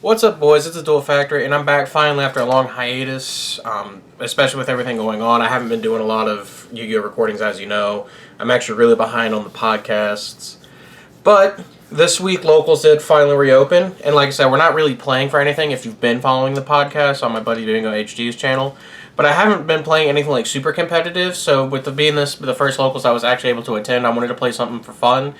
What's up, boys? It's a Dual Factory, and I'm back finally after a long hiatus, especially with everything going on. I haven't been doing a lot of Yu-Gi-Oh! Recordings, as you know. I'm actually really behind on the podcasts. But this week, locals did finally reopen, and like I said, we're not really playing for anything if you've been following the podcast on my buddy Bingo HG's channel. But I haven't been playing anything like super competitive, so with being the first locals I was actually able to attend, I wanted to play something for fun.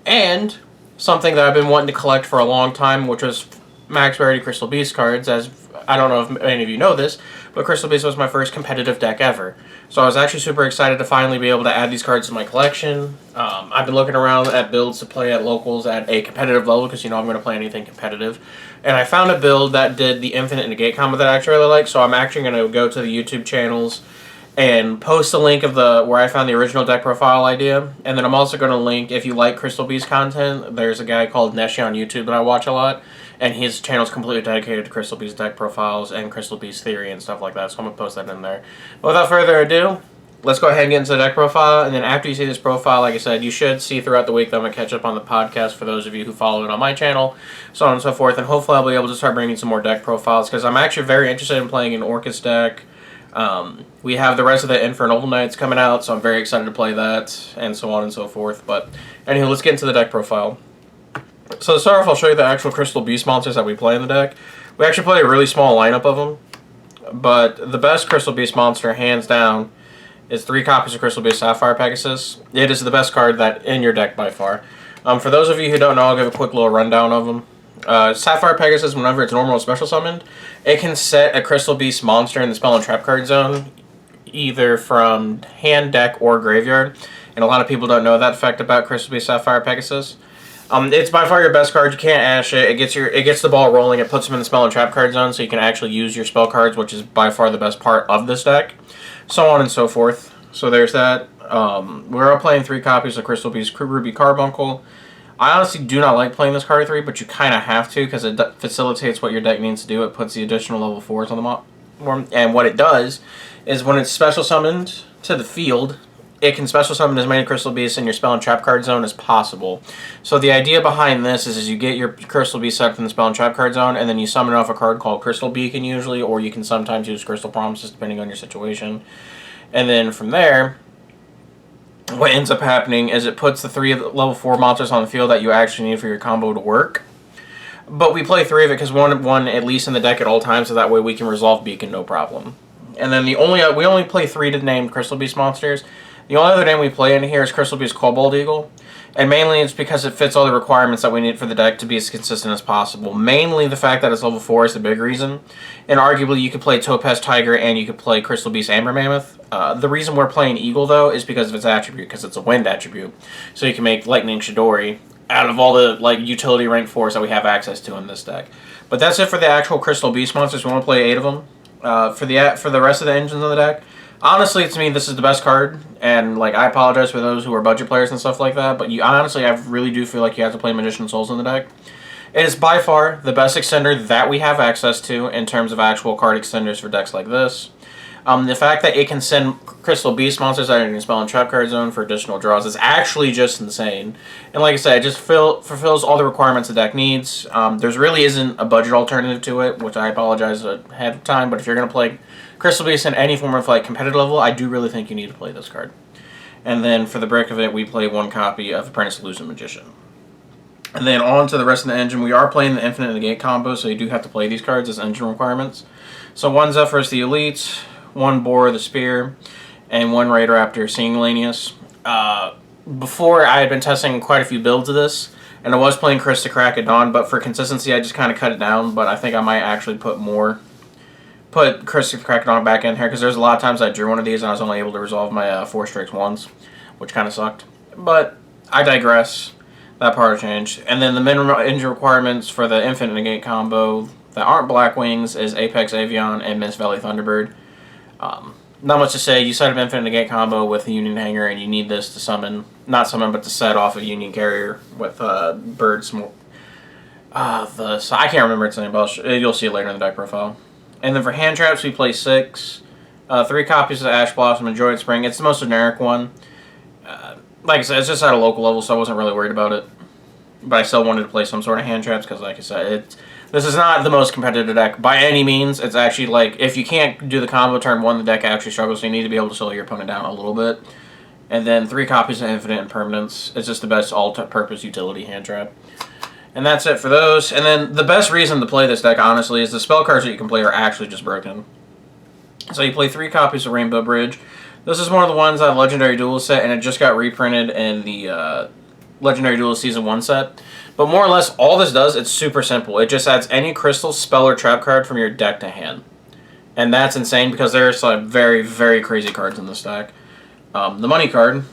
And something that I've been wanting to collect for a long time, which was Max Rarity Crystal Beast cards. As I don't know if any of you know this, but Crystal Beast was my first competitive deck ever. So I was actually super excited to finally be able to add these cards to my collection. I've been looking around at builds to play at locals at a competitive level because I'm going to play anything competitive. And I found a build that did the Infinite Negate combo that I actually really like. So I'm actually going to go to the YouTube channels and post a link of where I found the original deck profile idea. And then I'm also going to link, if you like Crystal Beast content, there's a guy called Neshi on YouTube that I watch a lot. And his channel is completely dedicated to Crystal Beast deck profiles and Crystal Beast theory and stuff like that. So I'm going to post that in there. But without further ado, let's go ahead and get into the deck profile. And then after you see this profile, like I said, you should see throughout the week that I'm going to catch up on the podcast for those of you who follow it on my channel, so on and so forth. And hopefully I'll be able to start bringing some more deck profiles because I'm actually very interested in playing an Orcus deck. We have the rest of the Infernal Knights coming out, so I'm very excited to play that, and so on and so forth. But anyway, let's get into the deck profile. So to start off, I'll show you the actual Crystal Beast monsters that we play in the deck. We actually play a really small lineup of them, but the best Crystal Beast monster, hands down, is 3 copies of Crystal Beast Sapphire Pegasus. It is the best card that in your deck by far. For those of you who don't know, I'll give a quick little rundown of them. Sapphire Pegasus, whenever it's normal or special summoned, it can set a Crystal Beast monster in the spell and trap card zone, either from hand, deck, or graveyard. And a lot of people don't know that fact about Crystal Beast Sapphire Pegasus. It's by far your best card. You can't ash it. It gets the ball rolling. It puts them in the spell and trap card zone, so you can actually use your spell cards, which is by far the best part of this deck. So on and so forth. So there's that. We're all playing 3 copies of Crystal Beast Ruby Carbuncle. I honestly do not like playing this card 3, but you kind of have to because it facilitates what your deck needs to do. It puts the additional level 4s on the board. And what it does is when it's special summoned to the field, it can special summon as many Crystal Beasts in your spell and trap card zone as possible. So the idea behind this is you get your Crystal Beast set from the spell and trap card zone, and then you summon off a card called Crystal Beacon usually, or you can sometimes use Crystal Promises depending on your situation. And then from there, what ends up happening is it puts the 3 level 4 monsters on the field that you actually need for your combo to work. But we play 3 of it because one at least in the deck at all times, so that way we can resolve Beacon no problem. And then we only play 3 named Crystal Beast monsters. The only other name we play in here is Crystal Beast Cobalt Eagle, and mainly it's because it fits all the requirements that we need for the deck to be as consistent as possible. Mainly the fact that it's level 4 is the big reason, and arguably you could play Topaz Tiger and you could play Crystal Beast Amber Mammoth. The reason we're playing Eagle, though, is because of its attribute, because it's a wind attribute. So you can make Lightning Chidori out of all the utility rank 4s that we have access to in this deck. But that's it for the actual Crystal Beast monsters. We want to play 8 of them. For the rest of the engines of the deck, honestly, to me, this is the best card, and I apologize for those who are budget players and stuff like that, but I really do feel like you have to play Magician Souls in the deck. It is by far the best extender that we have access to in terms of actual card extenders for decks like this. The fact that it can send Crystal Beast monsters out in your spell and trap card zone for additional draws is actually just insane. And like I said, it just fulfills all the requirements the deck needs. There really isn't a budget alternative to it, which I apologize ahead of time, but if you're going to play Crystal Beast in any form of competitive level, I do really think you need to play this card. And then for the brick of it, we play 1 copy of Apprentice Illusion Magician. And then on to the rest of the engine. We are playing the Infinite Negate combo, so you do have to play these cards as engine requirements. So 1 Zephyr the Elite, 1 Boar the Spear, and 1 Raider Raptor Seeing Lanius. Before, I had been testing quite a few builds of this, and I was playing Chris to Crack at Dawn, but for consistency I just kind of cut it down, but I think I might actually put Chris to Crack at Dawn back in here, because there's a lot of times I drew one of these and I was only able to resolve my 4 strikes once, which kind of sucked. But I digress. That part changed. And then the minimum engine requirements for the Infinite Negate combo that aren't Black Wings is Apex Avion and Mist Valley Thunderbird. Not much to say. You set up Infinite Negate combo with the Union Hanger, and you need this to summon, not summon, but to set off a Union Carrier with Birds. I can't remember its name, but you'll see it later in the deck profile. And then for hand traps, we play 6. 3 copies of Ash Blossom and Joyous Spring. It's the most generic one. Like I said, it's just at a local level, so I wasn't really worried about it. But I still wanted to play some sort of hand traps because, like I said, This is not the most competitive deck by any means. It's actually like, if you can't do the combo turn 1, the deck actually struggles, so you need to be able to slow your opponent down a little bit. And then 3 copies of Infinite Impermanence. It's just the best all-purpose utility hand trap. And that's it for those. And then the best reason to play this deck, honestly, is the spell cards that you can play are actually just broken. So you play 3 copies of Rainbow Bridge. This is one of the ones out of Legendary Duelist set, and it just got reprinted in the Legendary Duelist Season 1 set. But more or less, all this does, it's super simple. It just adds any crystal, spell, or trap card from your deck to hand. And that's insane because there's some very, very crazy cards in this deck. The money card,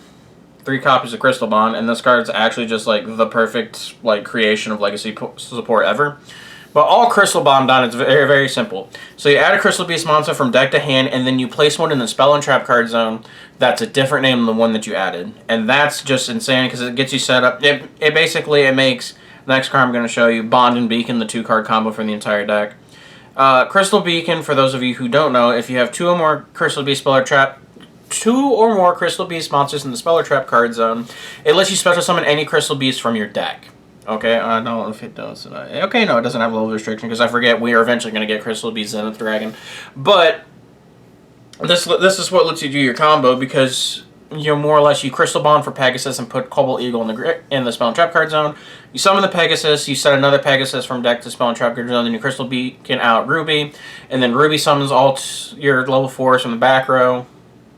3 copies of Crystal Bond, and this card's actually just like the perfect like creation of legacy support ever. But all Crystal Bond done, it's very, very simple. So you add a Crystal Beast monster from deck to hand, and then you place one in the spell and trap card zone that's a different name than the one that you added. And that's just insane because it gets you set up. It basically makes, the next card I'm going to show you, Bond and Beacon, the 2-card combo for the entire deck. Crystal Beacon, for those of you who don't know, if you have 2 or more Crystal Beast spell or trap, 2 or more Crystal Beast monsters in the spell or trap card zone, it lets you special summon any Crystal Beast from your deck. Okay, I don't know if it does. Okay, no, it doesn't have level restriction because I forget we are eventually going to get Crystal Beast Zenith Dragon. But this is what lets you do your combo because more or less you Crystal Bond for Pegasus and put Cobalt Eagle in the spell and trap card zone. You summon the Pegasus, you set another Pegasus from deck to spell and trap card zone, then you Crystal Beacon out Ruby, and then Ruby summons all your level 4s from the back row,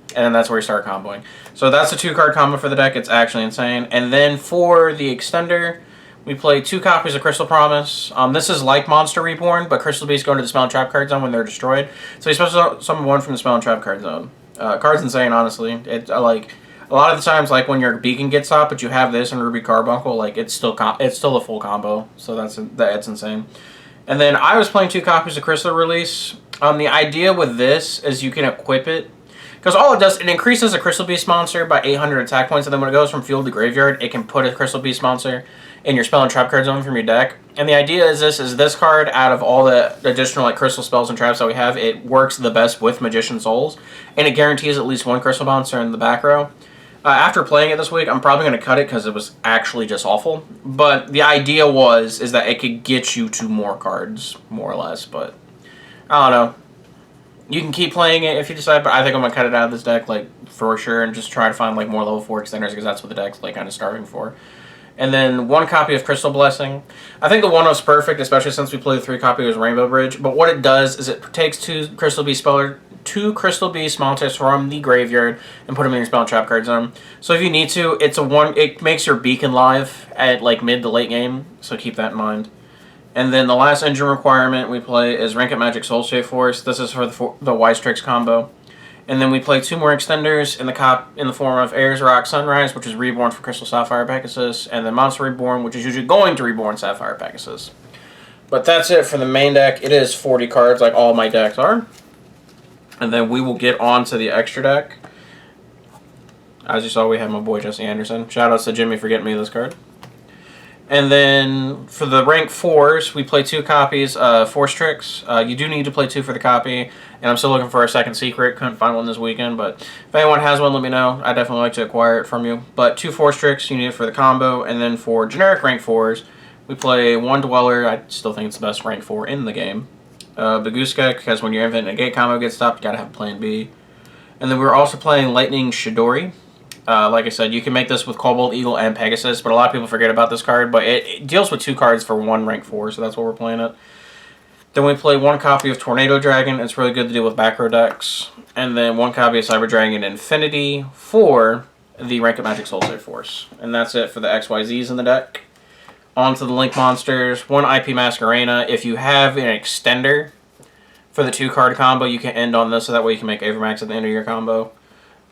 and then that's where you start comboing. So that's a 2-card combo for the deck. It's actually insane. And then for the extender, we play 2 copies of Crystal Promise. This is like Monster Reborn, but Crystal Beasts go into the spell and trap card zone when they're destroyed. So you special summon 1 from the spell and trap card zone. Card's insane, honestly. It like a lot of the times, like when your Beacon gets up, but you have this and Ruby Carbuncle, like it's still a full combo. So that's insane. And then I was playing 2 copies of Crystal Release. The idea with this is you can equip it. Because all it does, it increases a Crystal Beast monster by 800 attack points, and then when it goes from field to graveyard, it can put a Crystal Beast monster in your spell and trap card zone from your deck. And the idea is this card, out of all the additional like crystal spells and traps that we have, it works the best with Magician Souls, and it guarantees at least 1 Crystal Monster in the back row. After playing it this week, I'm probably going to cut it because it was actually just awful. But the idea is that it could get you to more cards, more or less. But I don't know. You can keep playing it if you decide, but I think I'm going to cut it out of this deck, like, for sure, and just try to find, like, more level 4 extenders, because that's what the deck's, like, kind of starving for. And then 1 copy of Crystal Blessing. I think the 1-of's perfect, especially since we played 3 copies of Rainbow Bridge, but what it does is it takes 2 Crystal Beast monsters from the graveyard and put them in your spell and trap card zone. So if you need to, it makes your Beacon live at, like, mid to late game, so keep that in mind. And then the last engine requirement we play is Ranked Magic Soul Shape Force. This is for the Wise Tricks combo. And then we play 2 more extenders in the form of Ares Rock Sunrise, which is reborn for Crystal Sapphire Pegasus, and then Monster Reborn, which is usually going to reborn Sapphire Pegasus. But that's it for the main deck. It is 40 cards, like all my decks are. And then we will get on to the extra deck. As you saw, we have my boy Jesse Anderson. Shoutouts to Jimmy for getting me this card. And then for the rank 4s, we play 2 copies of Force Tricks. You do need to play 2 for the copy, and I'm still looking for a second secret. Couldn't find one this weekend, but if anyone has one, let me know. I'd definitely like to acquire it from you. But 2 Force Tricks, you need it for the combo, and then for generic rank 4s, we play 1 Dweller. I still think it's the best rank 4 in the game. Baguska, because when your Infinite Negate combo gets stopped, you gotta have plan B. And then we're also playing Lightning Shidori. Like I said, you can make this with Cobalt Eagle and Pegasus, but a lot of people forget about this card, but it deals with 2 cards for 1 rank 4, so that's what we're playing it. Then we play 1 copy of Tornado Dragon. It's really good to deal with back row decks. And then 1 copy of Cyber Dragon Infinity for the Ranked Magic Soul Save Force. And that's it for the XYZs in the deck. On to the Link Monsters. 1 IP Masquerena. If you have an extender for the 2-card combo, you can end on this, so that way you can make Avermax at the end of your combo.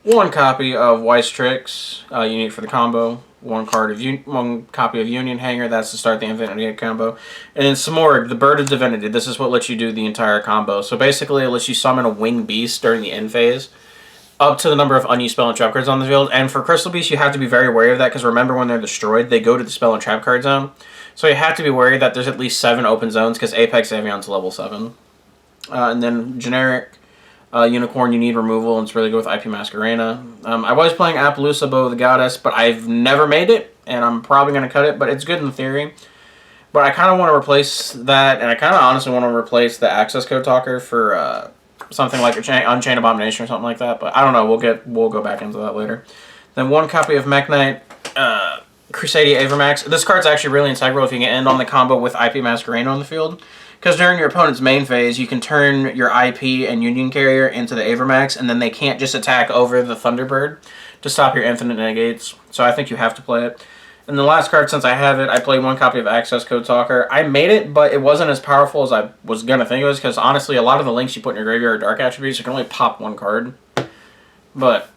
1 copy of Wise Tricks, you need for the combo. 1 copy of Union Hanger, that's to start the Infinity combo. And then Smorg, the Bird of Divinity. This is what lets you do the entire combo. So basically, it lets you summon a Winged Beast during the end phase, up to the number of unused spell and trap cards on the field. And for Crystal Beasts, you have to be very wary of that, because remember, when they're destroyed, they go to the spell and trap card zone. So you have to be worried that there's at least 7 open zones, because Apex Avion's level 7. And then generic Unicorn, you need removal, and it's really good with IP Masquerena. I was playing Appaloosa Bow of the Goddess, but I've never made it, and I'm probably going to cut it, but it's good in theory. But I kind of want to replace that, and I kind of honestly want to replace the access code talker for something like Unchained Abomination or something like that. But I don't know. We'll go back into that later. Then 1 copy of Mech Knight, Crusadia Avermax. This card's actually really integral if you can end on the combo with IP Masquerade on the field. Because during your opponent's main phase, you can turn your IP and Union Carrier into the Avermax, and then they can't just attack over the Thunderbird to stop your infinite negates. So I think you have to play it. And the last card, since I have it, I played 1 copy of Access Code Talker. I made it, but it wasn't as powerful as I was going to think it was, because honestly, a lot of the links you put in your graveyard are dark attributes. You can only pop 1 card. But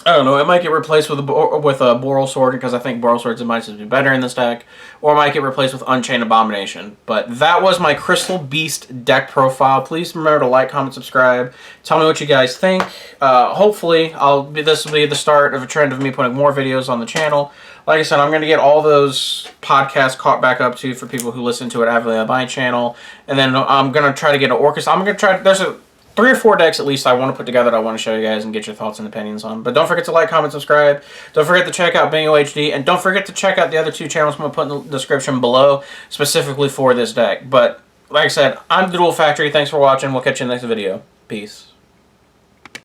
I don't know, it might get replaced with a Boral Sword, because I think Boral Swords might be better in this deck. Or it might get replaced with Unchained Abomination. But that was my Crystal Beast deck profile. Please remember to like, comment, subscribe. Tell me what you guys think. Hopefully, this will be the start of a trend of me putting more videos on the channel. Like I said, I'm going to get all those podcasts caught back up to for people who listen to it avidly on my channel. And then I'm going to try to get an orchestra. I'm going to try, there's 3 or 4 decks at least I want to put together that I want to show you guys and get your thoughts and opinions on. But don't forget to like, comment, subscribe. Don't forget to check out Bingo HD. And don't forget to check out the other 2 channels I'm going to put in the description below specifically for this deck. But like I said, I'm the Duel Factory. Thanks for watching. We'll catch you in the next video. Peace.